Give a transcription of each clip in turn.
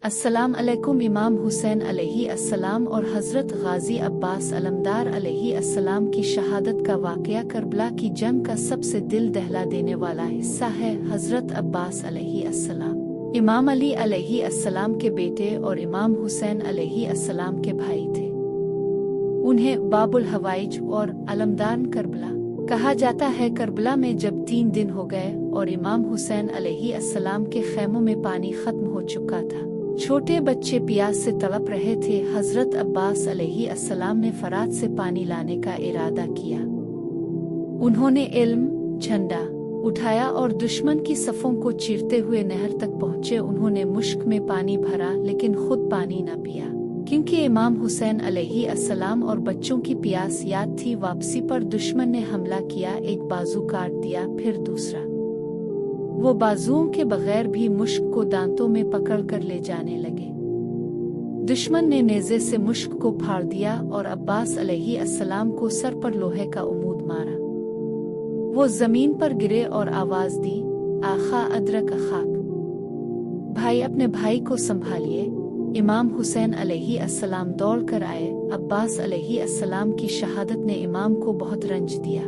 अस्सलाम अलैकुम। इमाम हुसैन अलैहि अस्सलाम और हज़रत गाजी अब्बास अलमदार अलैहि अस्सलाम की शहादत का वाक़या करबला की जंग का सबसे दिल दहला देने वाला हिस्सा है। हज़रत अब्बास अलैहि अस्सलाम इमाम अली अलैहि अस्सलाम के बेटे और इमाम हुसैन अलैहि अस्सलाम के भाई थे। उन्हें बाबुल हवाइज और अलमदार करबला कहा जाता है। करबला में जब 3 दिन हो गए और इमाम हुसैन अलैहि अस्सलाम के खैमों में पानी खत्म हो चुका था, छोटे बच्चे प्यास से तड़प रहे थे, हज़रत अब्बास अलैहि अस्सलाम ने फरात से पानी लाने का इरादा किया। उन्होंने इल्म झंडा उठाया और दुश्मन की सफ़ों को चीरते हुए नहर तक पहुँचे। उन्होंने मुश्क में पानी भरा लेकिन खुद पानी न पिया, क्योंकि इमाम हुसैन अलैहि अस्सलाम और बच्चों की प्यास याद थी। वापसी पर दुश्मन ने हमला किया, एक बाजू काट दिया, फिर दूसरा। वो बाजुओं के बगैर भी मुश्क को दांतों में पकड़कर ले जाने लगे। दुश्मन ने नेज़े से मुश्क को फाड़ दिया और अब्बास अलैहि अस्सलाम को सर पर लोहे का उमूद मारा। वो जमीन पर गिरे और आवाज दी, आखा अदरक अखाक, भाई अपने भाई को संभालिए। इमाम हुसैन अलैहि अस्सलाम दौड़ कर आए। अब्बास अलैहि अस्सलाम की शहादत ने इमाम को बहुत रंज दिया।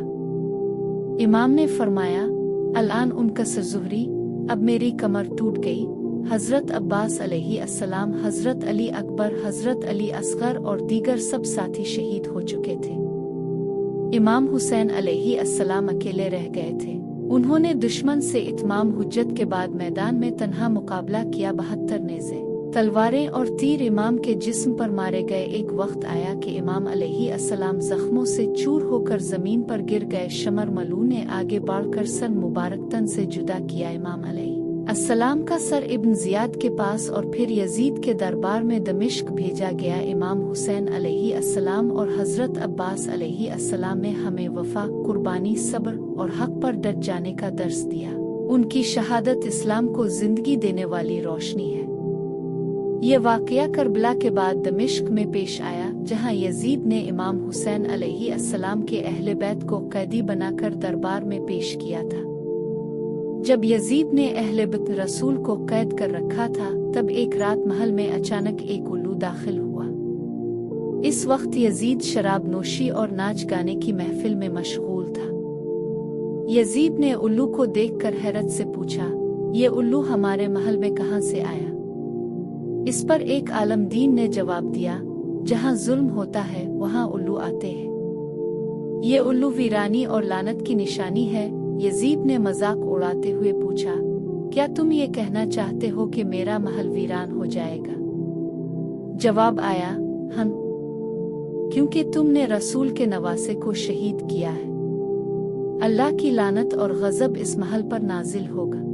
इमाम ने फरमाया, अलान उनकसर ज़ुहरी, अब मेरी कमर टूट गई। हज़रत अब्बास अलैहि अस्सलाम, हज़रत अली अकबर, हज़रत अली असगर और दीगर सब साथी शहीद हो चुके थे। इमाम हुसैन अलैहि अस्सलाम अकेले रह गए थे। उन्होंने दुश्मन से इत्माम हुज्जत के बाद मैदान में तन्हा मुकाबला किया। 72 नेज़े, तलवारें और तीर इमाम के जिस्म पर मारे गए। एक वक्त आया कि इमाम अलैहि अस्सलाम जख्मों से चूर होकर जमीन पर गिर गए। शमर मलू ने आगे बढ़कर सर मुबारक तन से जुदा किया। इमाम अलैहि अस्सलाम का सर इब्न जियाद के पास और फिर यजीद के दरबार में दमिश्क भेजा गया। इमाम हुसैन अलैहि अस्सलाम और हज़रत अब्बास अलैहि अस्सलाम ने हमें वफा, कुर्बानी, सब्र और हक पर डट जाने का दर्स दिया। उनकी शहादत इस्लाम को जिंदगी देने वाली रोशनी है। ये वाक़या करबला के बाद दमिश्क में पेश आया, जहां यजीद ने इमाम हुसैन अलैहि अस्सलाम के अहले बैत को कैदी बनाकर दरबार में पेश किया था। जब यजीद ने अहले बैत रसूल को कैद कर रखा था, तब एक रात महल में अचानक एक उल्लू दाखिल हुआ। इस वक्त यजीद शराब नोशी और नाच गाने की महफिल में मशगूल था। यजीद ने उल्लू को देखकर हैरत से पूछा, ये उल्लू हमारे महल में कहाँ से आया? इस पर एक आलमदीन ने जवाब दिया, जहाँ जुल्म होता है वहाँ उल्लू आते हैं। ये उल्लू वीरानी और लानत की निशानी है। यजीद ने मजाक उड़ाते हुए पूछा, क्या तुम ये कहना चाहते हो कि मेरा महल वीरान हो जाएगा? जवाब आया, हाँ, क्योंकि तुमने रसूल के नवासे को शहीद किया है। अल्लाह की लानत और गजब इस महल पर नाजिल होगा,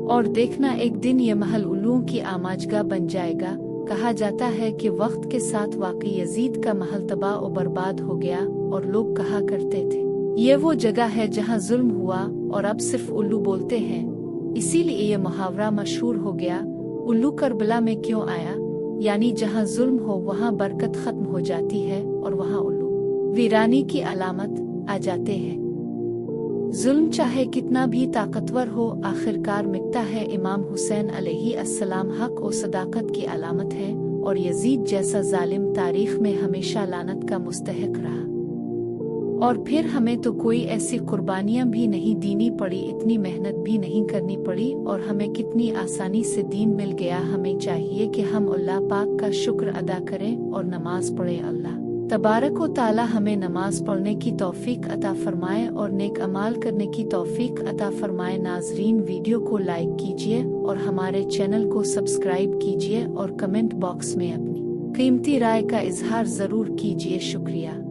और देखना एक दिन ये महल उल्लुओं की आमाजगाह बन जाएगा। कहा जाता है कि वक्त के साथ वाकई यजीद का महल तबाह और बर्बाद हो गया और लोग कहा करते थे, ये वो जगह है जहाँ जुल्म हुआ और अब सिर्फ उल्लू बोलते हैं। इसीलिए ये मुहावरा मशहूर हो गया, उल्लू करबला में क्यों आया, यानी जहाँ जुल्म हो वहाँ बरकत खत्म हो जाती है और वहाँ उल्लू वीरानी की अलामत आ जाते हैं। जुल्म चाहे कितना भी ताकतवर हो, आखिरकार मिटता है। इमाम हुसैन अलैहि अस्सलाम हक और सदाकत की अलामत है, और यजीद जैसा जालिम तारीख में हमेशा लानत का मुस्तहिक रहा। और फिर हमें तो कोई ऐसी कुर्बानियां भी नहीं देनी पड़ी, इतनी मेहनत भी नहीं करनी पड़ी, और हमें कितनी आसानी से दीन मिल गया। हमें चाहिए कि हम अल्लाह पाक का शुक्र अदा करें और नमाज पढ़ें। अल्लाह तबारक व ताला हमें नमाज पढ़ने की तौफीक अता फरमाए और नेक अमाल करने की तौफीक अता फरमाए। नाजरीन, वीडियो को लाइक कीजिए और हमारे चैनल को सब्सक्राइब कीजिए और कमेंट बॉक्स में अपनी कीमती राय का इजहार जरूर कीजिए। शुक्रिया।